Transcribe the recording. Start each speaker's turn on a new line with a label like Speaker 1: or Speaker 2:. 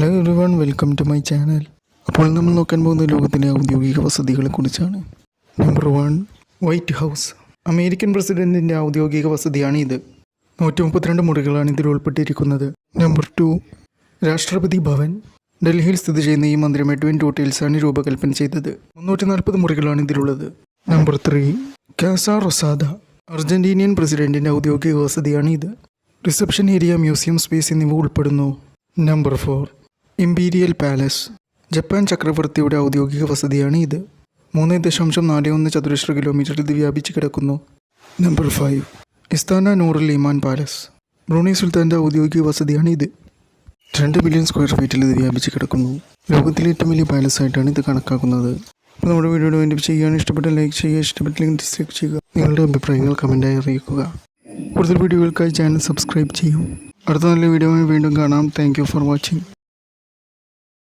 Speaker 1: Hello everyone, welcome to my channel. അപ്പോൾ നമ്മൾ നോക്കാൻ പോകുന്ന ലോകത്തിലെ ഔദ്യോഗിക വസതികളെക്കുറിച്ചാണ്. Number 1, White House. അമേരിക്കൻ പ്രസിഡന്റിൻ്റെ ഔദ്യോഗിക വസതിയാണ് ഇത്. 132 മുറികളാണ് ഇതിൽ ഉൾപ്പെട്ടിരിക്കുന്നത്. നമ്പർ 2, രാഷ്ട്രപതി ഭവൻ. ഡൽഹിയിൽ സ്ഥിതി ചെയ്യുന്ന ഈ മന്ദിരം എഡ്വിൻ ടോട്ടിൽസാണ് രൂപകൽപ്പന ചെയ്തത്. 340 മുറികളാണ് ഇതിലുള്ളത്. നമ്പർ 3, കാസ റൊസാദ. അർജന്റീനിയൻ പ്രസിഡന്റിൻ്റെ ഔദ്യോഗിക വസതിയാണ് ഇത്. റിസപ്ഷൻ ഏരിയ, മ്യൂസിയം സ്പേസ് എന്നിവ ഉൾപ്പെടുന്നു. Number 4, imperial palace. ജപ്പാൻ ചക്രവർത്തിയുടെ ഔദ്യോഗിക വസതിയാണ് ഇത്. 3.41 ചതുരശ്ര കിലോമീറ്ററിൽ ഇത് വ്യാപിച്ച് കിടക്കുന്നു. Number 5, Istana Noorul Iman palace. Brunei സുൽത്താൻ്റെ ഔദ്യോഗിക വസതിയാണ് ഇത്. 2 ബില്യൺ സ്ക്വയർ ഫീറ്റിൽ ഇത് വ്യാപിച്ച് കിടക്കുന്നു. ലോകത്തിലെ ഏറ്റവും വലിയ പാലസ് ആയിട്ടാണ് ഇത് കണക്കാക്കുന്നത്. അപ്പോൾ നമ്മുടെ വീഡിയോയുടെ വേണ്ടി ചെയ്യാൻ ഇഷ്ടപ്പെട്ട ലൈക്ക് ചെയ്യുക, ഇഷ്ടപ്പെട്ടില്ലെങ്കിൽ ഡിസ്ലൈക്ക് ചെയ്യുക. നിങ്ങളുടെ അഭിപ്രായങ്ങൾ കമൻറ്റായി അറിയിക്കുക. കൂടുതൽ വീഡിയോകൾക്കായി ചാനൽ സബ്സ്ക്രൈബ് ചെയ്യൂ. അടുത്ത നല്ല വീഡിയോയുമായി വീണ്ടും കാണാം. Thank you for watching.